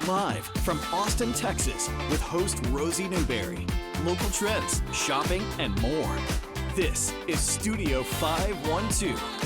Live from Austin, Texas, with host Rosie Newberry. Local trends, shopping, and more. This is Studio 512.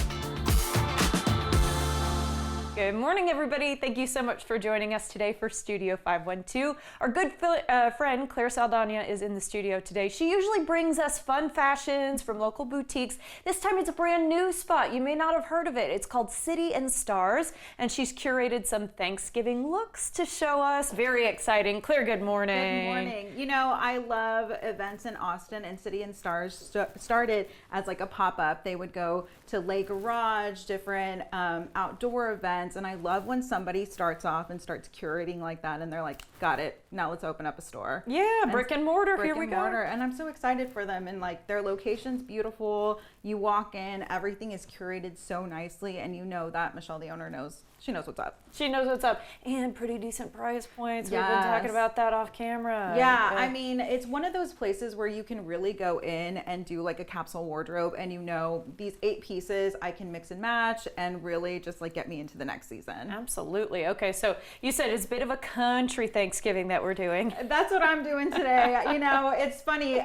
Good morning, everybody. Thank you so much for joining us today for Studio 512. Our good friend, Claire Saldana, is in the studio today. She usually brings us fun fashions from local boutiques. This time it's a brand new spot. You may not have heard of it. It's called City and Stars, and she's curated some Thanksgiving looks to show us. Very exciting. Claire, good morning. Good morning. You know, I love events in Austin, and City and Stars started as like a pop-up. They would go to Lake Garage, different outdoor events. And I love when somebody starts off and starts curating like that and they're like, got it, now let's open up a store. Yeah, brick and mortar, here we go. And I'm so excited for them, and like their location's beautiful. You walk in, everything is curated so nicely, and you know that Michelle, the owner, knows. She knows what's up. She knows what's up. And pretty decent price points. Yes. We've been talking about that off camera. Yeah, I mean, it's one of those places where you can really go in and do like a capsule wardrobe, and you know, these 8 pieces I can mix and match and really just like get me into the next season. Absolutely. Okay, so you said it's a bit of a country Thanksgiving that we're doing. That's what I'm doing today. You know, it's funny.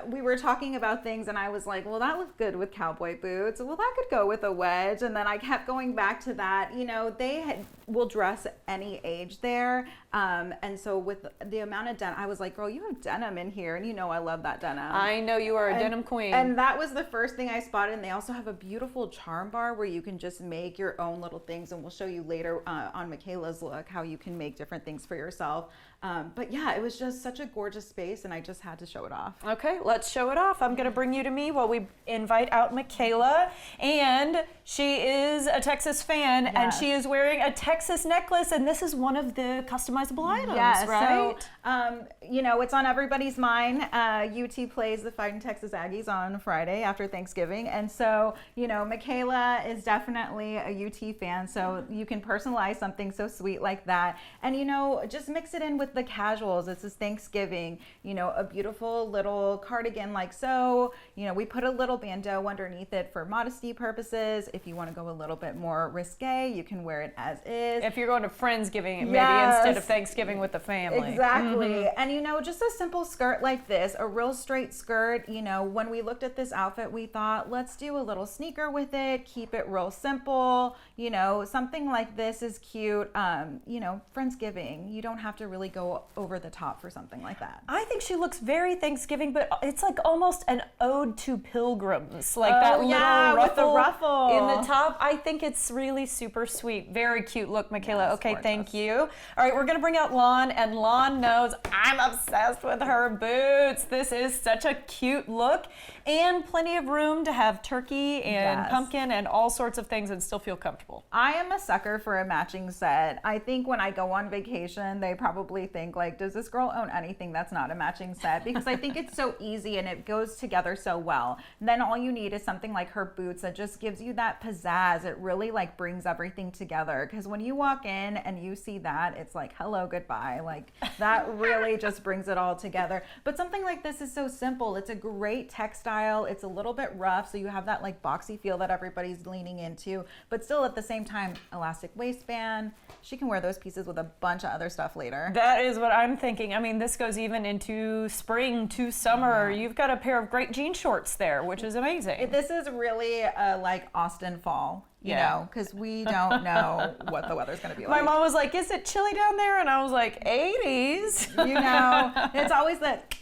We were talking about things and I was like, well, that looked good with cowboy boots. Well, that could go with a wedge. And then I kept going back to that. You know, will dress any age there. And so with the amount of denim, I was like, girl, you have denim in here. And you know I love that denim. I know you are a denim queen. And that was the first thing I spotted. And they also have a beautiful charm bar where you can just make your own little things. And we'll show you later on Michaela's look how you can make different things for yourself. But yeah, it was just such a gorgeous space, and I just had to show it off. Okay, let's show it off. I'm going to bring you to me while we invite out Michaela. And she is a Texas fan, yes. And she is wearing a Texas necklace, and this is one of the customizable items, yes, right? So, you know, it's on everybody's mind. UT plays the Fighting Texas Aggies on Friday after Thanksgiving. And so, you know, Michaela is definitely a UT fan, so you can personalize something so sweet like that. And, you know, just mix it in with the casuals. This is Thanksgiving, you know, a beautiful little cardigan like so. You know, we put a little bandeau underneath it for modesty purposes. If you want to go a little bit more risque, you can wear it as is. If you're going to Friendsgiving, maybe yes. Instead of Thanksgiving with the family. Exactly. Mm-hmm. And, you know, just a simple skirt like this, a real straight skirt. You know, when we looked at this outfit, we thought, let's do a little sneaker with it, keep it real simple. You know, something like this is cute. You know, Friendsgiving, you don't have to really go over the top for something like that. I think she looks very Thanksgiving, but it's like almost an ode to pilgrims, like that little ruffle, with the ruffle in the top. I think it's really super sweet. Very cute look, Michaela. Yes, okay, gorgeous. Thank you. All right, we're gonna bring out Lon, and Lon knows I'm obsessed with her boots. This is such a cute look, and plenty of room to have turkey and yes. pumpkin and all sorts of things and still feel comfortable. I am a sucker for a matching set. I think when I go on vacation, they probably think like, does this girl own anything that's not a matching set? Because I think it's so easy and it goes together so well. And then all you need is something like her boots that just gives you that pizzazz. It really like brings everything together. Because when you walk in and you see that, it's like, hello, goodbye. Like that really just brings it all together. But something like this is so simple. It's a great textile. It's a little bit rough, so you have that like boxy feel that everybody's leaning into, but still at the same time, elastic waistband. She can wear those pieces with a bunch of other stuff later. That is what I'm thinking. I mean, this goes even into spring to summer. Yeah. You've got a pair of great jean shorts there, which is amazing. This is really like Austin fall. You know, because we don't know what the weather's going to be like. My mom was like, is it chilly down there? And I was like, 80s. You know, it's always that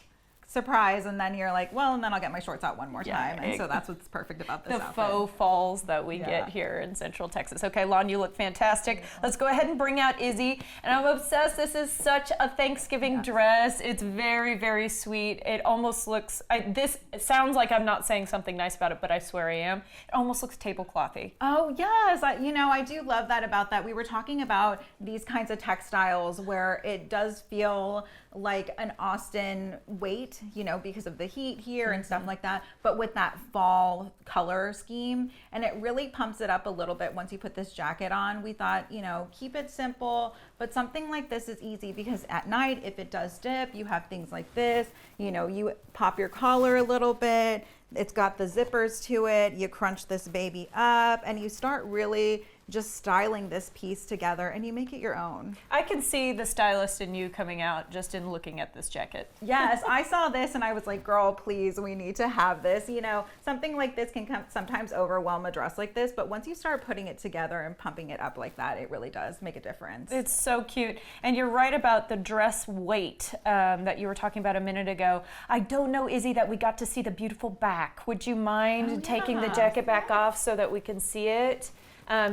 surprise, and then you're like, well, and then I'll get my shorts out one more time. And so that's what's perfect about this outfit. The faux falls that we get here in Central Texas. Okay, Lon, you look fantastic. Let's go ahead and bring out Izzy. And I'm obsessed. This is such a Thanksgiving dress. It's very, very sweet. It almost looks, it sounds like I'm not saying something nice about it, but I swear I am. It almost looks tableclothy. Oh, yes. You know, I do love that about that. We were talking about these kinds of textiles where it does feel like an Austin weight, you know, because of the heat here and stuff like that, but with that fall color scheme, and it really pumps it up a little bit once you put this jacket on. We thought, you know, keep it simple, but something like this is easy because at night, if it does dip, you have things like this, you know, you pop your collar a little bit, it's got the zippers to it, you crunch this baby up, and you start really just styling this piece together, and you make it your own. I can see the stylist in you coming out just in looking at this jacket. Yes, I saw this and I was like, girl, please, we need to have this. You know, something like this can sometimes overwhelm a dress like this, but once you start putting it together and pumping it up like that, it really does make a difference. It's so cute. And you're right about the dress weight that you were talking about a minute ago. I don't know, Izzy, that we got to see the beautiful back. Would you mind taking the jacket back off so that we can see it?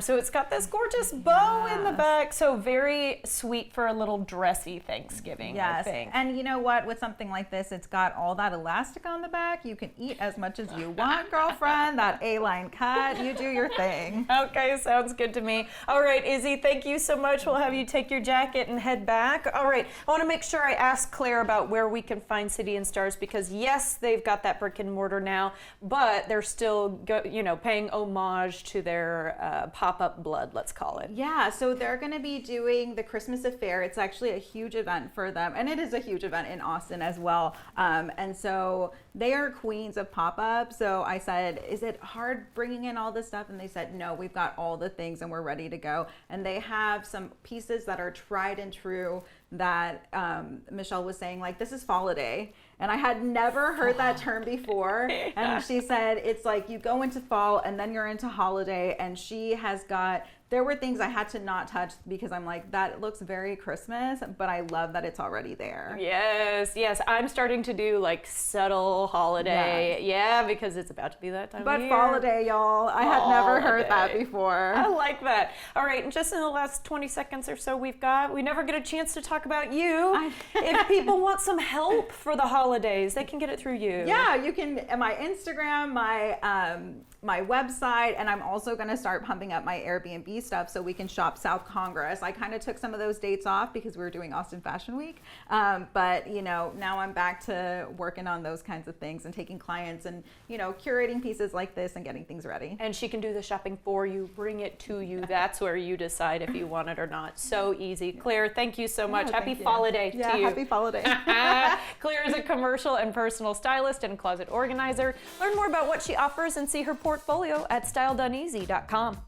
So it's got this gorgeous bow in the back, so very sweet for a little dressy Thanksgiving, I think. And you know what, with something like this, it's got all that elastic on the back. You can eat as much as you want, girlfriend. That A-line cut, you do your thing. Okay, sounds good to me. All right, Izzy, thank you so much. We'll have you take your jacket and head back. All right, I want to make sure I ask Claire about where we can find City and Stars, because yes, they've got that brick and mortar now, but they're still, paying homage to their pop-up blood, let's call it. Yeah, so they're going to be doing the Christmas Affair. It's actually a huge event for them, and it is a huge event in Austin as well. And so they are queens of pop-up. So I said, is it hard bringing in all this stuff? And they said, no, we've got all the things and we're ready to go. And they have some pieces that are tried and true that Michelle was saying, like, this is fall-a-day. And I had never heard that term before. Yeah. And she said, it's like you go into fall and then you're into holiday. And she has got, there were things I had to not touch because I'm like, that looks very Christmas, but I love that it's already there. Yes, yes. I'm starting to do like subtle holiday. Yes. Yeah, because it's about to be that time of year. But fall-a-day, y'all. I had never heard that before. I like that. All right, and just in the last 20 seconds or so we never get a chance to talk about you. If people want some help for the holidays, they can get it through you. Yeah, you can, my Instagram, my website, and I'm also going to start pumping up my Airbnb stuff so we can shop South Congress. I kind of took some of those dates off because we were doing Austin Fashion Week, but now I'm back to working on those kinds of things and taking clients and curating pieces like this and getting things ready. And she can do the shopping for you, bring it to you. That's where you decide if you want it or not. So easy. Claire, thank you so much. Happy fall-a-day to you. Happy fall-a-day. Claire is a commercial and personal stylist and closet organizer. Learn more about what she offers and see her portfolio at styledoneeasy.com.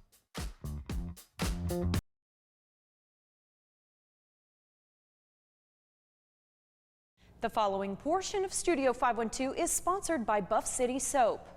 The following portion of Studio 512 is sponsored by Buff City Soap.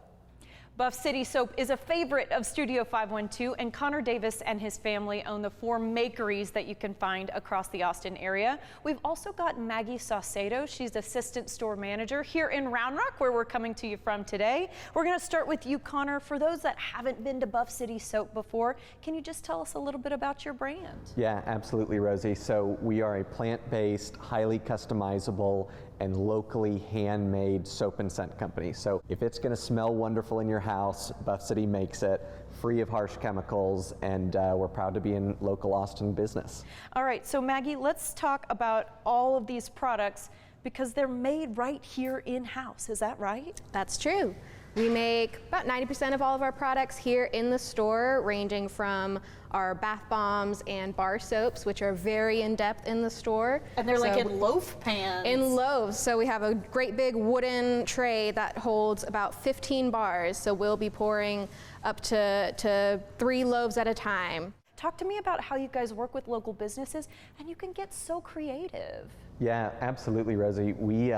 Buff City Soap is a favorite of Studio 512, and Connor Davis and his family own the 4 makeries that you can find across the Austin area. We've also got Maggie Saucedo. She's assistant store manager here in Round Rock, where we're coming to you from today. We're going to start with you, Connor. For those that haven't been to Buff City Soap before, can you just tell us a little bit about your brand? Yeah, absolutely, Rosie. So we are a plant-based, highly customizable, and locally handmade soap and scent company. So if it's going to smell wonderful in your house, Buff City makes it, free of harsh chemicals, and we're proud to be in local Austin business. All right, so Maggie, let's talk about all of these products because they're made right here in-house. Is that right? That's true. We make about 90% of all of our products here in the store, ranging from our bath bombs and bar soaps, which are very in-depth in the store. And they're like in loaf pans. In loaves. So we have a great big wooden tray that holds about 15 bars. So we'll be pouring up to 3 loaves at a time. Talk to me about how you guys work with local businesses and you can get so creative. Yeah, absolutely, Rosie. We,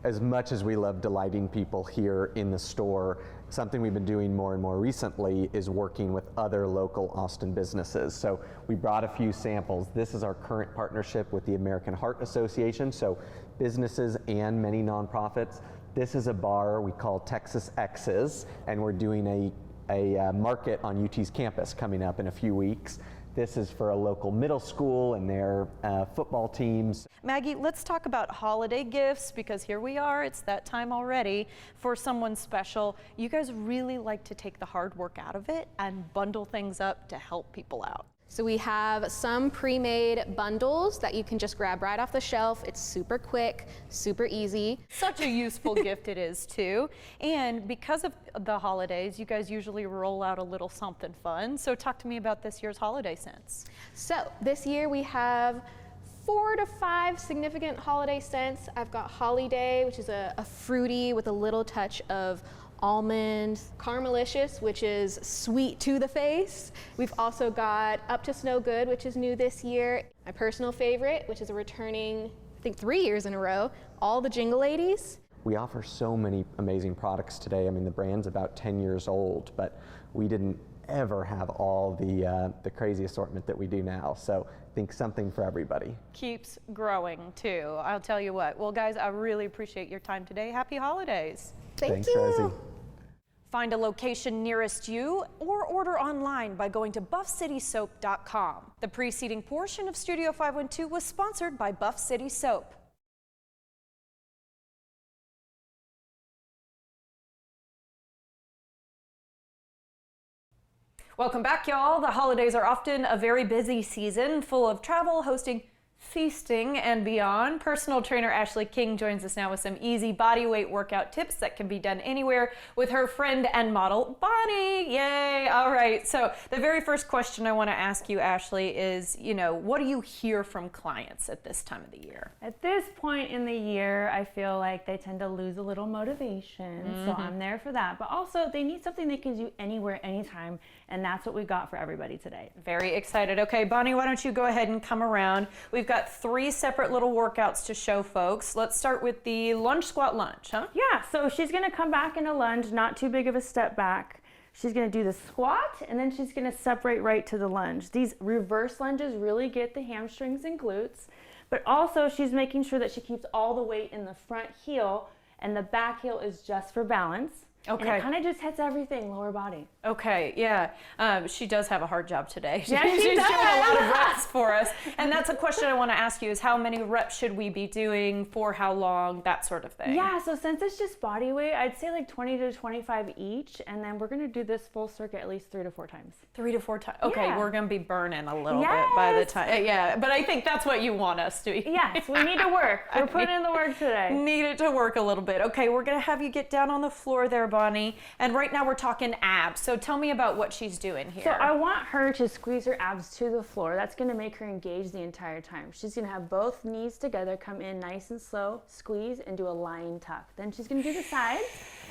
as much as we love delighting people here in the store, something we've been doing more and more recently is working with other local Austin businesses. So we brought a few samples. This is our current partnership with the American Heart Association, so businesses and many nonprofits. This is a bar we call Texas X's, and we're doing a market on UT's campus coming up in a few weeks. This is for a local middle school and their football teams. Maggie, let's talk about holiday gifts because here we are, it's that time already for someone special. You guys really like to take the hard work out of it and bundle things up to help people out. So we have some pre-made bundles that you can just grab right off the shelf. It's super quick, super easy. Such a useful gift it is too. And because of the holidays, you guys usually roll out a little something fun. So talk to me about this year's holiday scents. So this year we have 4 to 5 significant holiday scents. I've got Holiday, which is a fruity with a little touch of almond, Caramelicious, which is sweet to the face. We've also got Up to Snow Good, which is new this year. My personal favorite, which is a returning, I think 3 years in a row, all the Jingle Ladies. We offer so many amazing products today. I mean, the brand's about 10 years old, but we didn't ever have all the crazy assortment that we do now. So I think something for everybody. Keeps growing too, I'll tell you what. Well, guys, I really appreciate your time today. Happy holidays. Thanks, Rosie. Find a location nearest you or order online by going to buffcitysoap.com. The preceding portion of Studio 512 was sponsored by Buff City Soap. Welcome back, y'all. The holidays are often a very busy season, full of travel, hosting, feasting, and beyond. Personal trainer Ashley King joins us now with some easy body weight workout tips that can be done anywhere with her friend and model, Bonnie. Yay! All right, so the very first question I want to ask you, Ashley, is, what do you hear from clients at this time of the year? At this point in the year, I feel like they tend to lose a little motivation, so I'm there for that. But also, they need something they can do anywhere, anytime, and that's what we got for everybody today. Very excited. Okay, Bonnie, why don't you go ahead and come around? We've got 3 separate little workouts to show folks. Let's start with the lunge squat lunge, huh? Yeah, so she's gonna come back in a lunge, not too big of a step back. She's gonna do the squat, and then she's gonna separate right to the lunge. These reverse lunges really get the hamstrings and glutes, but also she's making sure that she keeps all the weight in the front heel, and the back heel is just for balance. Okay. And it kind of just hits everything, lower body. Okay, yeah. She does have a hard job today. Yeah, she She's does. doing a lot of reps for us. And that's a question I want to ask you is how many reps should we be doing, for how long, that sort of thing? Yeah, so since it's just body weight, I'd say like 20 to 25 each, and then we're gonna do this full circuit at least 3 to 4 times. 3 to 4 times. Okay, Yeah. we're going to be burning a little bit by the Yes. time. Yeah, but I think that's what you want us to be. Yes, we need to work. We're putting in the work today. Need it to work a little bit. Okay, we're going to have you get down on the floor there, Bonnie. And right now we're talking abs. So tell me about what she's doing here. So I want her to squeeze her abs to the floor. That's gonna make her engage the entire time. She's gonna have both knees together, come in nice and slow, squeeze, and do a lying tuck. Then she's gonna do the sides.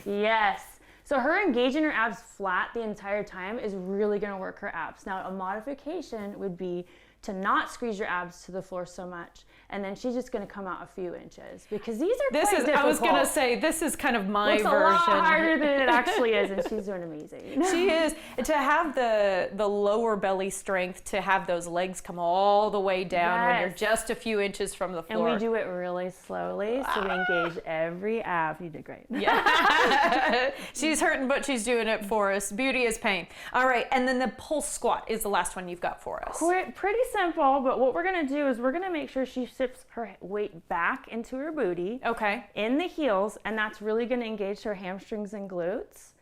Yes. So her engaging her abs flat the entire time is really gonna work her abs. Now a modification would be to not squeeze your abs to the floor so much, and then she's just gonna come out a few inches because these are quite difficult. I was gonna say, this is kind of my Looks version. a lot harder than it actually is, and she's doing amazing. She is. To have the lower belly strength, to have those legs come all the way down when you're Yes. just a few inches from the And floor. we do it really slowly, so we engage every ab. You did great. Yeah. She's hurting, but she's doing it for us. Beauty is pain. All right, and then the pulse squat is the last one you've got for us. Pretty simple, but what we're gonna do is we're gonna make sure she shifts her weight back into her booty. Okay. In the heels, and that's really gonna engage her hamstrings and glutes.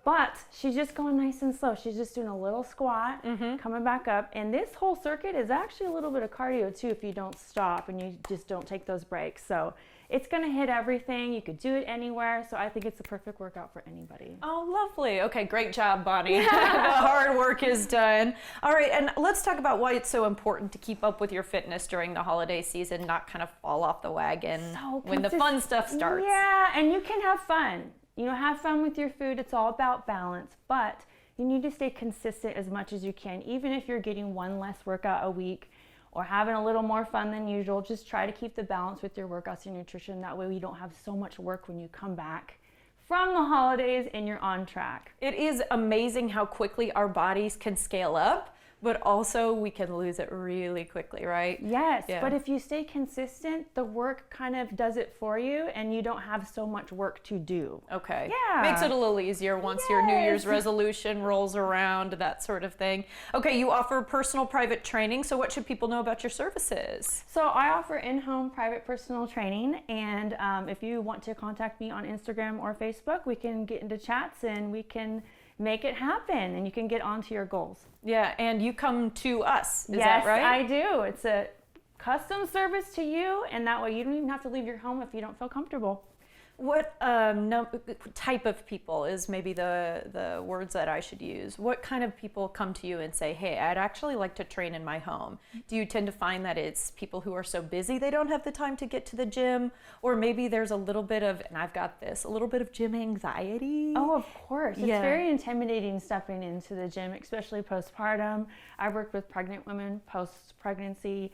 But she's just going nice and slow. She's just doing a little squat, coming back up. And this whole circuit is actually a little bit of cardio too if you don't stop and you just don't take those breaks. So it's gonna hit everything. You could do it anywhere. So I think it's the perfect workout for anybody. Oh, lovely. Okay, great job, Bonnie. The hard work is done. All right, and let's talk about why it's so important to keep up with your fitness during the holiday season, not kind of fall off the wagon when the fun stuff starts. Yeah, and you can have fun. Have fun with your food. It's all about balance, but you need to stay consistent as much as you can. Even if you're getting one less workout a week or having a little more fun than usual, just try to keep the balance with your workouts and nutrition. That way you don't have so much work when you come back from the holidays and you're on track. It is amazing how quickly our bodies can scale up, but also we can lose it really quickly, right? Yes, Yeah. but if you stay consistent, the work kind of does it for you and you don't have so much work to do. Okay. Yeah. Makes it a little easier once your New Year's resolution rolls around, that sort of thing. Okay, you offer personal private training, so what should people know about your services? So I offer in-home private personal training, and if you want to contact me on Instagram or Facebook, we can get into chats and we can make it happen and you can get onto your goals. Yeah, and you come to us, is Yes, that right? I do. It's a custom service to you, and that way you don't even have to leave your home if you don't feel comfortable. What type of people is maybe the words that I should use? What kind of people come to you and say, hey, I'd actually like to train in my home? Do you tend to find that it's people who are so busy they don't have the time to get to the gym? Or maybe there's a little bit of, and I've got this, a little bit of gym anxiety? Oh, of course. It's Yeah. very intimidating stepping into the gym, especially postpartum. I worked with pregnant women post-pregnancy.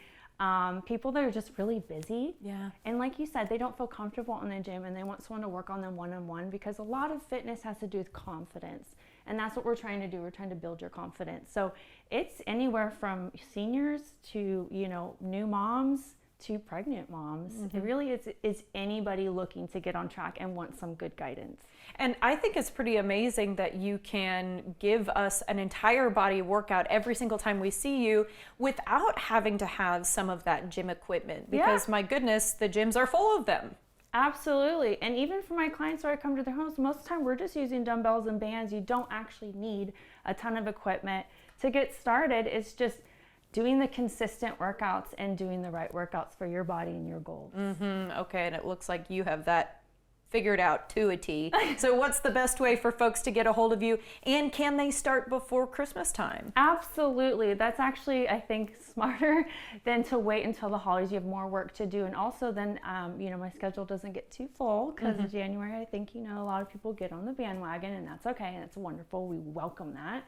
People that are just really busy. Yeah. And like you said, they don't feel comfortable in the gym and they want someone to work on them one-on-one, because a lot of fitness has to do with confidence. And that's what we're trying to do. We're trying to build your confidence. So it's anywhere from seniors to, new moms to pregnant moms. It really is anybody looking to get on track and want some good guidance. And I think it's pretty amazing that you can give us an entire body workout every single time we see you without having to have some of that gym equipment, because my goodness, the gyms are full of them. Absolutely. And even for my clients where I come to their homes, most of the time we're just using dumbbells and bands. You don't actually need a ton of equipment to get started. It's just doing the consistent workouts and doing the right workouts for your body and your goals. Okay, and it looks like you have that figured out to a T. So what's the best way for folks to get a hold of you? And can they start before Christmas time? Absolutely. That's actually, I think, smarter than to wait until the holidays. You have more work to do. And also then, my schedule doesn't get too full, because in January, I think, a lot of people get on the bandwagon, and that's okay. And it's wonderful. We welcome that.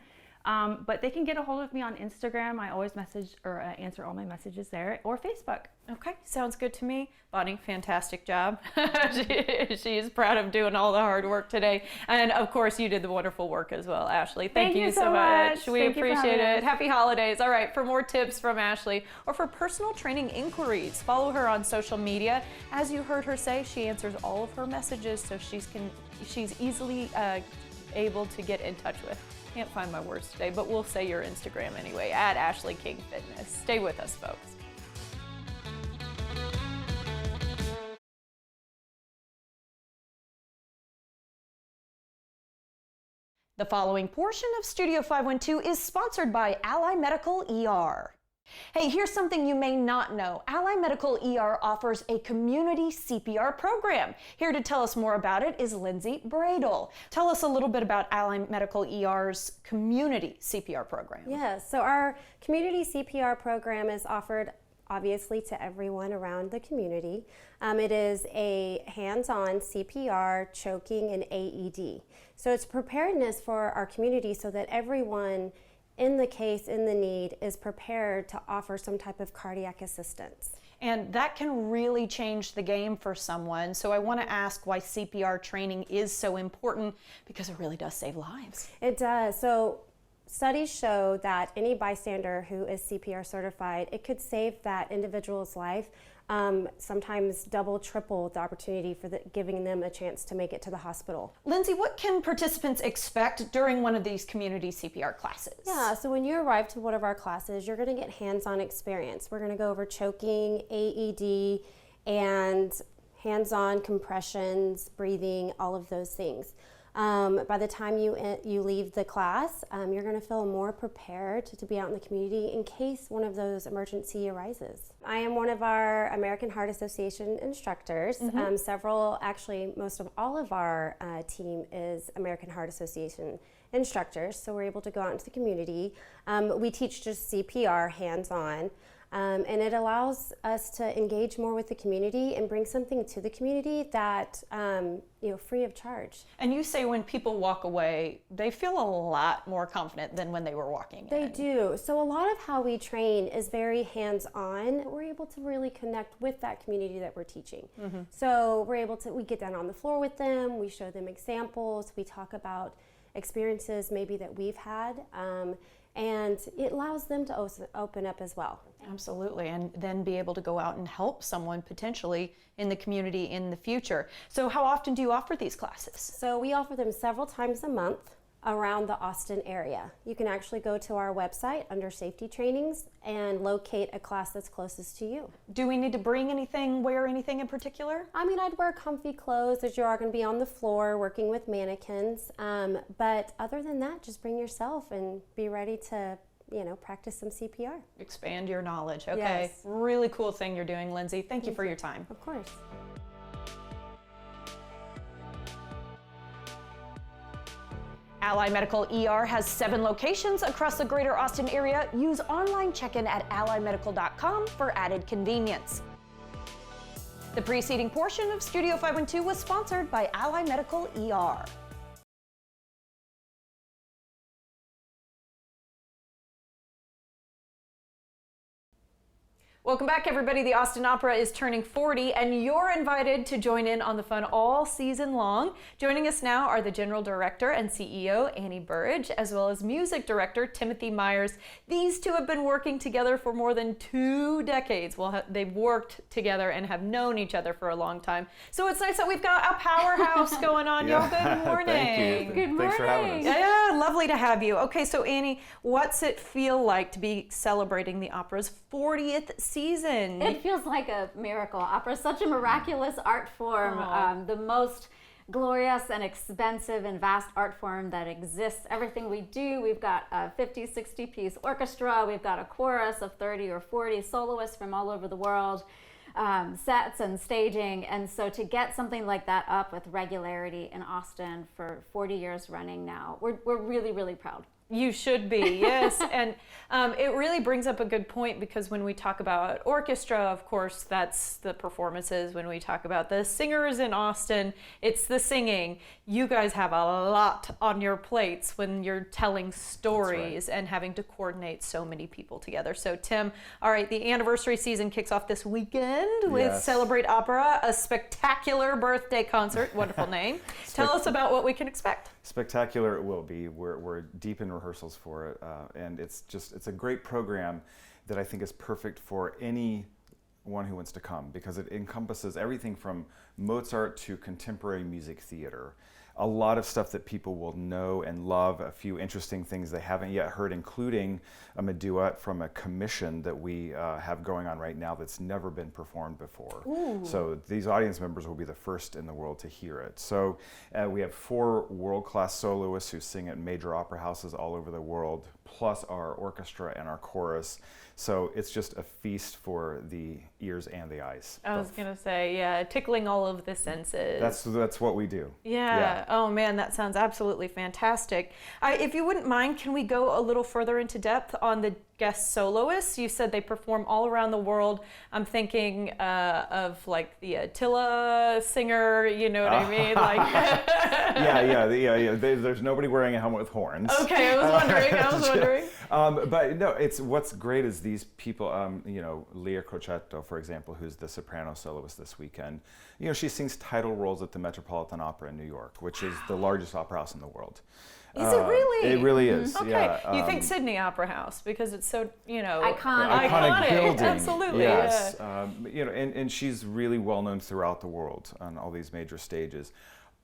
But they can get a hold of me on Instagram. I always message or answer all my messages there, or Facebook. Okay, sounds good to me. Bonnie, fantastic job. she is proud of doing all the hard work today. And of course, you did the wonderful work as well, Ashley. Thank you so much. We appreciate it. Happy holidays. All right, for more tips from Ashley or for personal training inquiries, follow her on social media. As you heard her say, she answers all of her messages, so she's easily able to get in touch with. Can't find my words today, but we'll say your Instagram anyway, at Ashley King Fitness. Stay with us, folks. The following portion of Studio 512 is sponsored by Ally Medical ER. Hey, here's something you may not know. Ally Medical ER offers a community CPR program. Here to tell us more about it is Lindsay Bradle. Tell us a little bit about Ally Medical ER's community CPR program. Yes, so our community CPR program is offered obviously to everyone around the community. It is a hands-on CPR, choking, and AED. So it's preparedness for our community so that everyone in the case, in the need, is prepared to offer some type of cardiac assistance. And that can really change the game for someone. So I want to ask why CPR training is so important, because it really does save lives. It does. So studies show that any bystander who is CPR certified, it could save that individual's life, sometimes double, triple the opportunity for giving them a chance to make it to the hospital. Lindsay, what can participants expect during one of these community CPR classes? Yeah, so when you arrive to one of our classes, you're going to get hands-on experience. We're going to go over choking, AED, and hands-on compressions, breathing, all of those things. By the time you leave the class, you're going to feel more prepared to be out in the community in case one of those emergency arises. I am one of our American Heart Association instructors. Most of all of our team is American Heart Association instructors, so we're able to go out into the community. We teach just CPR hands-on. And it allows us to engage more with the community and bring something to the community that, free of charge. And you say when people walk away, they feel a lot more confident than when they were walking They in. do. So a lot of how we train is very hands-on. We're able to really connect with that community that we're teaching. So we get down on the floor with them, we show them examples, we talk about experiences maybe that we've had, and it allows them to open up as well. Absolutely, and then be able to go out and help someone potentially in the community in the future. So how often do you offer these classes? So we offer them several times a month around the Austin area. You can actually go to our website under safety trainings and locate a class that's closest to you. Do we need to bring anything, wear anything in particular? I mean, I'd wear comfy clothes as you are going to be on the floor working with mannequins. But other than that, just bring yourself and be ready to practice some CPR. Expand your knowledge. Okay. Yes. Really cool thing you're doing, Lindsay. Thank you for your time. Of course. Ally Medical ER has 7 locations across the greater Austin area. Use online check-in at allymedical.com for added convenience. The preceding portion of Studio 512 was sponsored by Ally Medical ER. Welcome back, everybody. The Austin Opera is turning 40, and you're invited to join in on the fun all season long. Joining us now are the General Director and CEO, Annie Burridge, as well as Music Director, Timothy Myers. These two have been working together for more than 2 decades. Well, they've worked together and have known each other for a long time. So it's nice that we've got a powerhouse going on. Y'all, good morning. Thank you. Good morning. Thanks for having us. Yeah, lovely to have you. Okay, so Annie, what's it feel like to be celebrating the opera's 40th season? It feels like a miracle. Opera is such a miraculous art form, the most glorious and expensive and vast art form that exists. Everything we do, we've got a 50, 60 piece orchestra, we've got a chorus of 30 or 40 soloists from all over the world, sets and staging. And so to get something like that up with regularity in Austin for 40 years running now, we're really, really proud. You should be, yes. And it really brings up a good point, because when we talk about orchestra, of course, that's the performances. When we talk about the singers in Austin, it's the singing. You guys have a lot on your plates when you're telling stories and having to coordinate so many people together. So Tim, all right, the anniversary season kicks off this weekend with Celebrate Opera, a spectacular birthday concert. Wonderful name. Tell us about what we can expect. Spectacular it will be. We're deep in rehearsals for it, and it's a great program that I think is perfect for anyone who wants to come, because it encompasses everything from Mozart to contemporary music theater. A lot of stuff that people will know and love, a few interesting things they haven't yet heard, including a duet from a commission that we have going on right now that's never been performed before. Ooh. So these audience members will be the first in the world to hear it. So we have 4 world-class soloists who sing at major opera houses all over the world, plus our orchestra and our chorus. So it's just a feast for the ears and the eyes. I was going to say, yeah, tickling all of the senses. That's what we do. Yeah. Oh man, that sounds absolutely fantastic. If you wouldn't mind, can we go a little further into depth on the guest soloists? You said they perform all around the world. I'm thinking of like the Attila singer, you know what I mean? Like yeah. There's nobody wearing a helmet with horns. Okay, I was wondering. But no, what's great is these people, Leah Crocetto, for example, who's the soprano soloist this weekend. You know, she sings title roles at the Metropolitan Opera in New York, which is the largest opera house in the world. Is it really? It really is. Okay. Yeah. You think Sydney Opera House because it's so, iconic building. Absolutely. Yes. Yeah. And she's really well known throughout the world on all these major stages.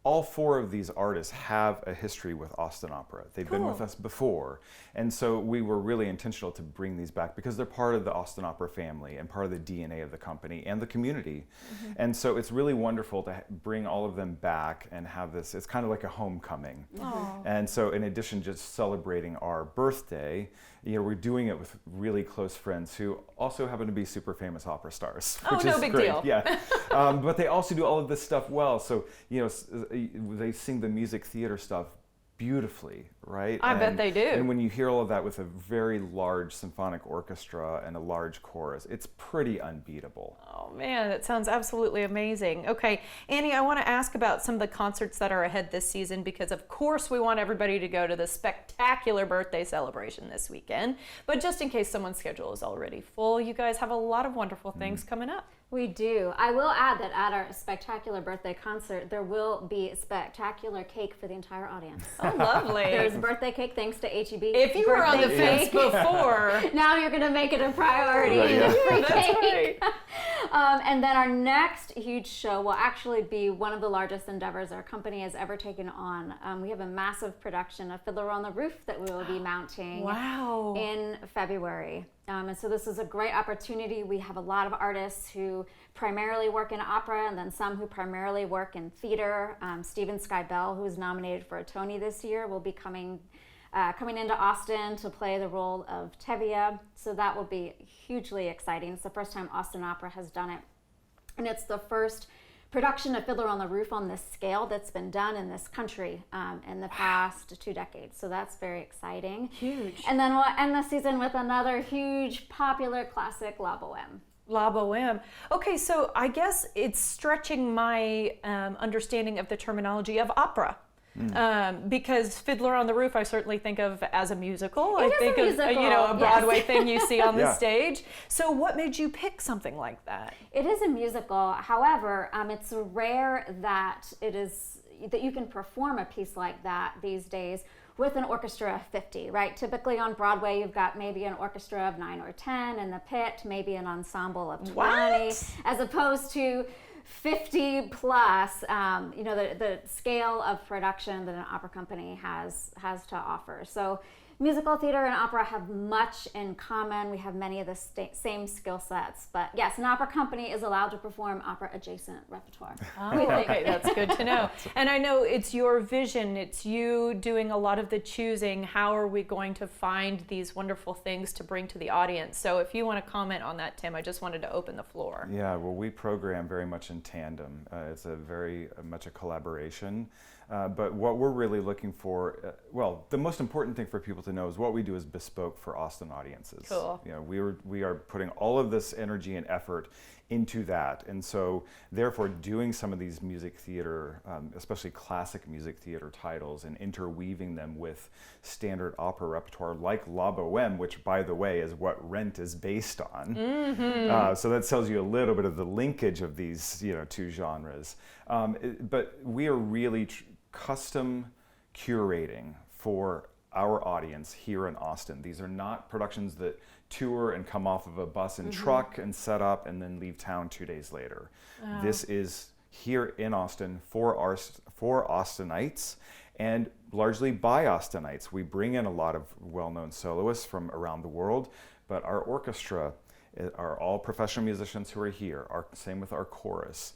All 4 of these artists have a history with Austin Opera. They've been with us before. And so we were really intentional to bring these back because they're part of the Austin Opera family and part of the DNA of the company and the community. Mm-hmm. And so it's really wonderful to bring all of them back and have this, it's kind of like a homecoming. Mm-hmm. And so in addition to just celebrating our birthday, we're doing it with really close friends who also happen to be super famous opera stars, which is big great. Deal. Yeah. But they also do all of this stuff well. So, they sing the music theater stuff beautifully, right? I bet they do. And when you hear all of that with a very large symphonic orchestra and a large chorus, it's pretty unbeatable. Oh man, that sounds absolutely amazing. Okay, Annie, I want to ask about some of the concerts that are ahead this season, because of course we want everybody to go to the spectacular birthday celebration this weekend. But just in case someone's schedule is already full, you guys have a lot of wonderful things coming up. We do. I will add that at our spectacular birthday concert, there will be spectacular cake for the entire audience. Oh, lovely. There's birthday cake thanks to HEB. If you were on the fence before. Now you're going to make it a priority. Right, yeah. Free That's cake. right. And then our next huge show will actually be one of the largest endeavors our company has ever taken on. We have a massive production of Fiddler on the Roof that we will be mounting in February. And so this is a great opportunity. We have a lot of artists who primarily work in opera, and then some who primarily work in theater. Stephen Skybell, who was nominated for a Tony this year, will be coming into Austin to play the role of Tevye. So that will be hugely exciting. It's the first time Austin Opera has done it. And it's the first production of Fiddler on the Roof on this scale that's been done in this country in the past 2 decades. So that's very exciting. Huge. And then we'll end the season with another huge popular classic, La Boheme. La Boheme. Okay, so I guess it's stretching my understanding of the terminology of opera. Because Fiddler on the Roof, I certainly think of as a musical. I think of a Broadway thing you see on the stage. So what made you pick something like that? It is a musical. However, it's rare that you can perform a piece like that these days with an orchestra of 50, right? Typically on Broadway, you've got maybe an orchestra of 9 or 10 in the pit, maybe an ensemble of 20, as opposed to 50 plus, the scale of production that an opera company has to offer. So musical theater and opera have much in common. We have many of the same skill sets, but yes, an opera company is allowed to perform opera adjacent repertoire. Okay, that's good to know. And I know it's your vision, it's you doing a lot of the choosing. How are we going to find these wonderful things to bring to the audience? So if you want to comment on that, Tim, I just wanted to open the floor. Yeah, well, we program very much in tandem. It's a very much a collaboration. But what we're really looking for, the most important thing for people to know is what we do is bespoke for Austin audiences. Cool. We are putting all of this energy and effort into that, and so therefore doing some of these music theater, especially classic music theater titles, and interweaving them with standard opera repertoire like La Boheme, which by the way is what Rent is based on. So that tells you a little bit of the linkage of these two genres. But we are really custom curating for our audience here in Austin. These are not productions that tour and come off of a bus and truck and set up and then leave town 2 days later. This is here in Austin for Austinites and largely by Austinites. We bring in a lot of well-known soloists from around the world, but our orchestra are all professional musicians who are here. Same with our chorus.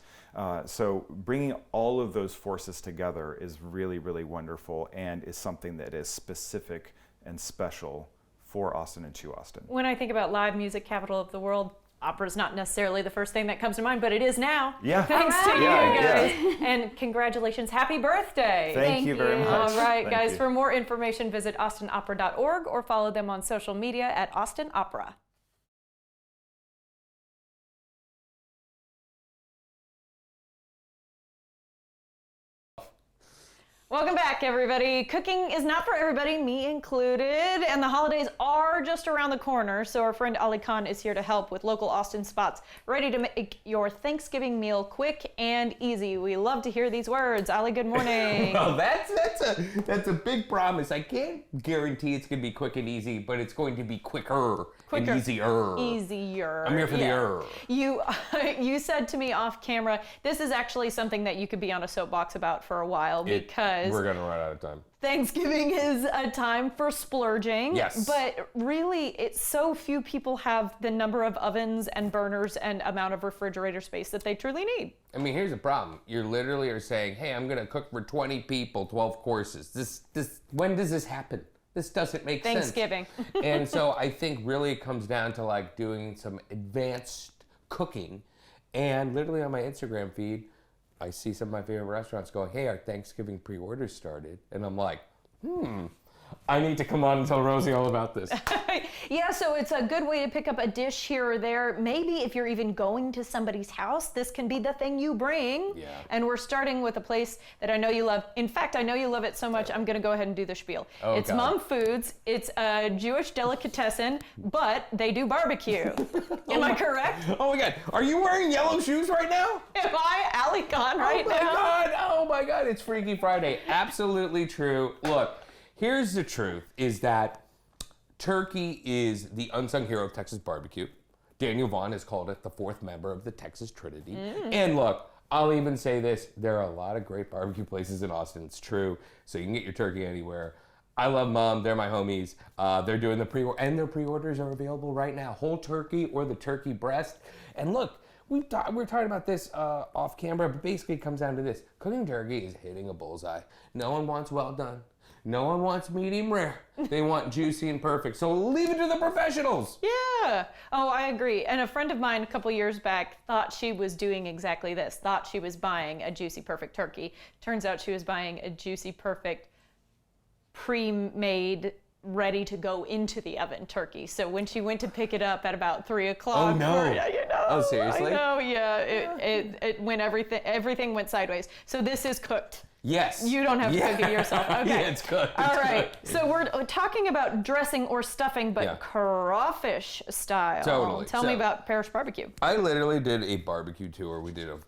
So bringing all of those forces together is really, really wonderful and is something that is specific and special for Austin and to Austin. When I think about live music capital of the world, opera is not necessarily the first thing that comes to mind, but it is now. Yeah. Thanks to you guys. And congratulations. Happy birthday. Thank you very much. All right, Thank guys. you. For more information, visit austinopera.org or follow them on social media at Austin Opera. Welcome back, everybody. Cooking is not for everybody, me included, and the holidays are just around the corner, so our friend Ali Khan is here to help with local Austin spots, ready to make your Thanksgiving meal quick and easy. We love to hear these words. Ali, good morning. Well, that's a big promise. I can't guarantee it's going to be quick and easy, but it's going to be quicker. And easier. Easier. I'm here for the You said to me off camera, this is actually something that you could be on a soapbox about for a while because we're going to run out of time. Thanksgiving is a time for splurging. Yes. But really, it's so few people have the number of ovens and burners and amount of refrigerator space that they truly need. I mean, here's the problem. You literally are saying, hey, I'm going to cook for 20 people, 12 courses. When does this happen? This doesn't make Thanksgiving. sense. And so I think really it comes down to like doing some advanced cooking. And literally on my Instagram feed, I see some of my favorite restaurants going, hey, our Thanksgiving pre-orders started. And I'm like, I need to come on and tell Rosie all about this. Yeah, so it's a good way to pick up a dish here or there. Maybe if you're even going to somebody's house, this can be the thing you bring. Yeah. And we're starting with a place that I know you love. In fact, I know you love it so much, I'm going to go ahead and do the spiel. Oh, it's God. Mom Foods. It's a Jewish delicatessen, but they do barbecue. Am I correct? Oh my God, are you wearing yellow shoes right now? Am I Ali Khan right now? Oh my God, it's Freaky Friday. Absolutely true. Look, here's the truth, is that turkey is the unsung hero of Texas barbecue. Daniel Vaughn has called it the fourth member of the Texas Trinity. And look, I'll even say this, there are a lot of great barbecue places in Austin, it's true, so you can get your turkey anywhere. I love Mom, they're my homies. They're doing the pre-order, and their pre-orders are available right now. Whole turkey or the turkey breast. And look, we're talking about this off camera, but basically it comes down to this. Cooking turkey is hitting a bullseye. No one wants well done. No one wants medium rare. They want juicy and perfect. So leave it to the professionals. Yeah. Oh, I agree. And a friend of mine a couple years back thought she was doing exactly this. Thought she was buying a Juicy Perfect turkey. Turns out she was buying a Juicy Perfect pre-made, ready to go into the oven turkey. So when she went to pick it up at about 3 o'clock. Oh, no. Yeah, you know. Oh, seriously? I know, yeah. It went everything went sideways. So this is cooked. Yes. You don't have to cook it yourself. Okay. Yeah, it's cooked. All right. So we're talking about dressing or stuffing, but Yeah. crawfish style. Totally. Tell me about Parish Barbecue. I literally did a barbecue tour. We did a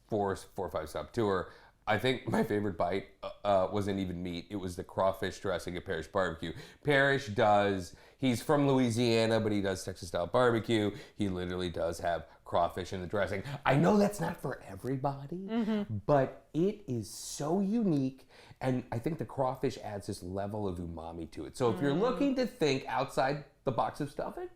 four or five stop tour. I think my favorite bite wasn't even meat. It was the crawfish dressing at Parish Barbecue. Parish he's from Louisiana, but he does Texas style barbecue. He literally does have crawfish in the dressing. I know that's not for everybody, but it is so unique. And I think the crawfish adds this level of umami to it. So if you're looking to think outside the box of stuffing,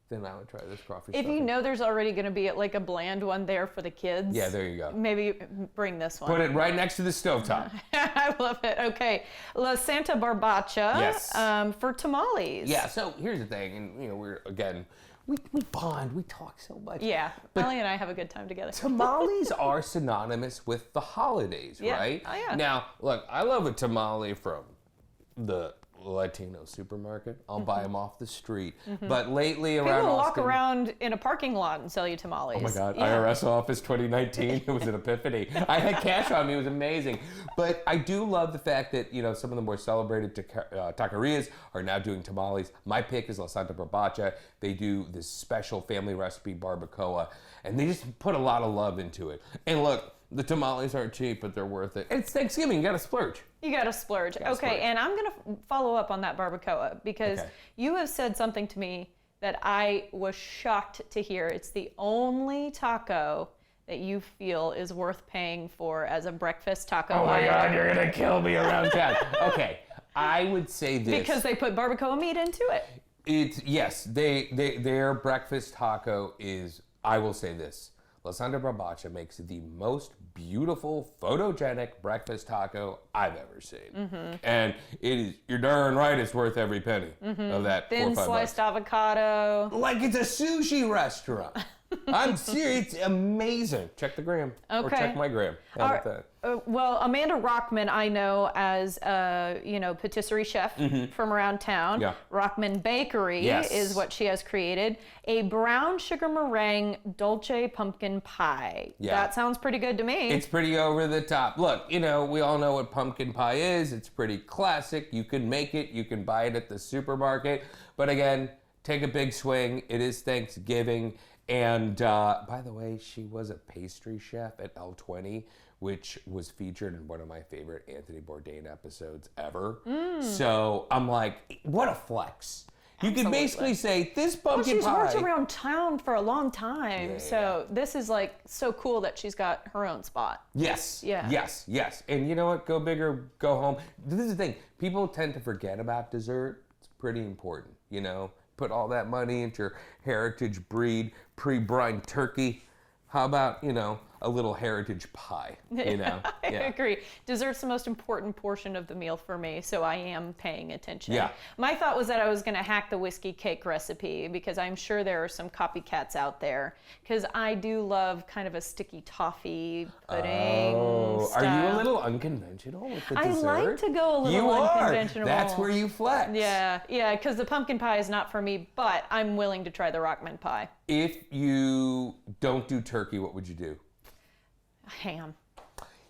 then I would try this crawfish If stuffing. you know there's already going to be like a bland one there for the kids. Yeah, there you go. Maybe bring this one. Put it right next to the stovetop. I love it. Okay. La Santa Barbacha Yes. for tamales. Yeah, so here's the thing, and you know, we bond, we talk so much. Yeah. Ellie and I have a good time together. Tamales are synonymous with the holidays, Yeah. right? Oh, yeah. Now, look, I love a tamale from the Latino supermarket. I'll buy them off the street. But lately around People walk Austin, around in a parking lot and sell you tamales. oh my God, Yeah. IRS office 2019, it was an epiphany. I had cash on me, it was amazing. But I do love the fact that, you know, some of the more celebrated taquerias are now doing tamales. My pick is La Santa Barbacha. They do this special family recipe barbacoa, and they just put a lot of love into it. And look, the tamales aren't cheap, but they're worth it. And it's Thanksgiving, you gotta splurge. You got to splurge. Okay, splurge. and I'm going to follow up on that barbacoa because Okay. you have said something to me that I was shocked to hear. It's the only taco that you feel is worth paying for as a breakfast taco. Oh my item. God, you're gonna kill me around town. Okay, I would say this. Because they put barbacoa meat into it. Yes, their breakfast taco is, I will say this, La Santa Barbacha makes the most beautiful, photogenic breakfast taco I've ever seen. And it is, you're darn right, it's worth every penny of that Thin 4 or 5 sliced bucks. avocado. Like it's a sushi restaurant. I'm serious, it's amazing. Check the gram, or Okay. check my gram. How about that? Well, Amanda Rockman, I know as a patisserie chef from around town. Yeah. Rockman Bakery Yes. is what she has created. A brown sugar meringue dolce pumpkin pie. Yeah. That sounds pretty good to me. It's pretty over the top. Look, you know, we all know what pumpkin pie is. It's pretty classic. You can make it. You can buy it at the supermarket. But again, take a big swing. It is Thanksgiving. And by the way, she was a pastry chef at L20, which was featured in one of my favorite Anthony Bourdain episodes ever. So I'm like, what a flex. You can basically say, this pumpkin she's pie. worked around town for a long time. Yeah, so this is like so cool that she's got her own spot. Yes. Yeah. Yes. And you know what? Go big or go home. This is the thing. People tend to forget about dessert. It's pretty important, you know? Put all that money into your heritage breed, pre-brined turkey. How about, you know, a little heritage pie, you know? I agree. Dessert's the most important portion of the meal for me, so I am paying attention. Yeah. My thought was that I was going to hack the whiskey cake recipe because I'm sure there are some copycats out there. Because I do love kind of a sticky toffee pudding stuff. Are you a little unconventional with the I dessert? like to go a little you unconventional. Are. That's where you flex. Yeah, because the pumpkin pie is not for me, but I'm willing to try the Rockman pie. If you don't do turkey, what would you do? Ham.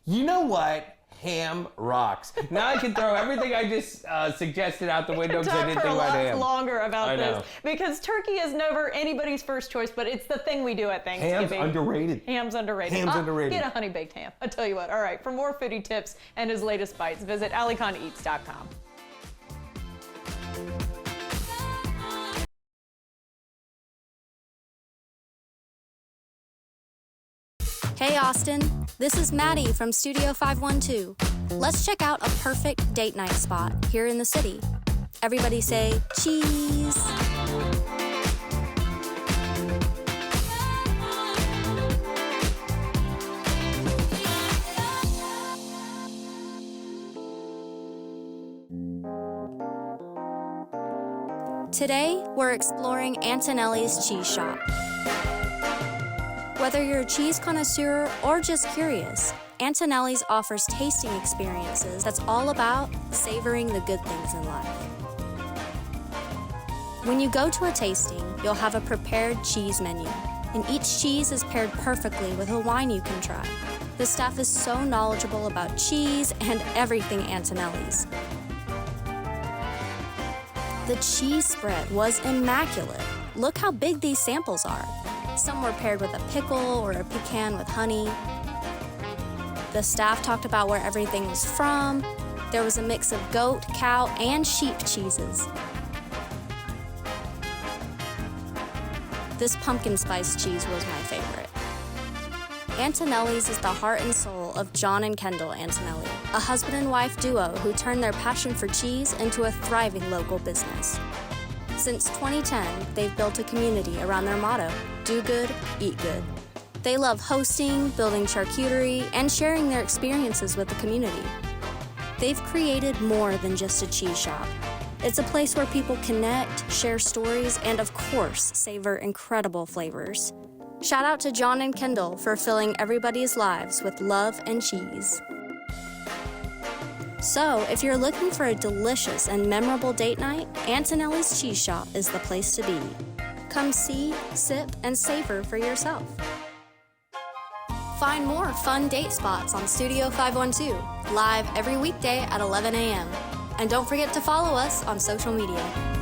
You know what? Ham rocks. Now I can throw everything I just suggested out the window because I didn't think about ham. Talk for a lot longer about I know. this because turkey is never anybody's first choice, but it's the thing we do at Thanksgiving. Ham's underrated. Ham's underrated. Ham's underrated. Get a honey baked ham. I tell you what. All right. For more foodie tips and his latest bites, visit AliKhanEats.com. Hey Austin, this is Maddie from Studio 512. Let's check out a perfect date night spot here in the city. Everybody say cheese. Today, we're exploring Antonelli's Cheese Shop. Whether you're a cheese connoisseur or just curious, Antonelli's offers tasting experiences that's all about savoring the good things in life. When you go to a tasting, you'll have a prepared cheese menu, and each cheese is paired perfectly with a wine you can try. The staff is so knowledgeable about cheese and everything Antonelli's. The cheese spread was immaculate. Look how big these samples are. Some were paired with a pickle or a pecan with honey. The staff talked about where everything was from. There was a mix of goat, cow, and sheep cheeses. This pumpkin spice cheese was my favorite. Antonelli's is the heart and soul of John and Kendall Antonelli, a husband and wife duo who turned their passion for cheese into a thriving local business. Since 2010, they've built a community around their motto, do good, eat good. They love hosting, building charcuterie, and sharing their experiences with the community. They've created more than just a cheese shop. It's a place where people connect, share stories, and of course, savor incredible flavors. Shout out to John and Kendall for filling everybody's lives with love and cheese. So, if you're looking for a delicious and memorable date night, Antonelli's Cheese Shop is the place to be. Come see, sip, and savor for yourself. Find more fun date spots on Studio 512, live every weekday at 11 a.m. And don't forget to follow us on social media.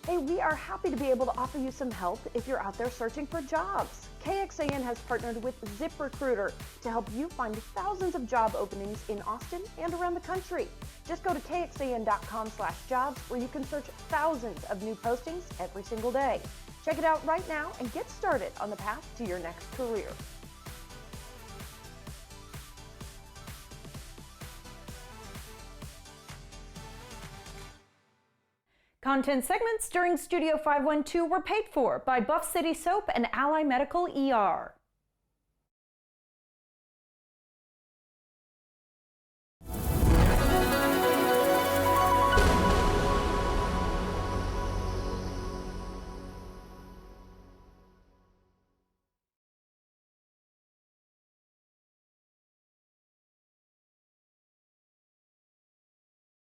Hey, we are happy to be able to offer you some help if you're out there searching for jobs. KXAN has partnered with ZipRecruiter to help you find thousands of job openings in Austin and around the country. Just go to kxan.com/jobs where you can search thousands of new postings every single day. Check it out right now and get started on the path to your next career. Content segments during Studio 512 were paid for by Buff City Soap and Ally Medical ER.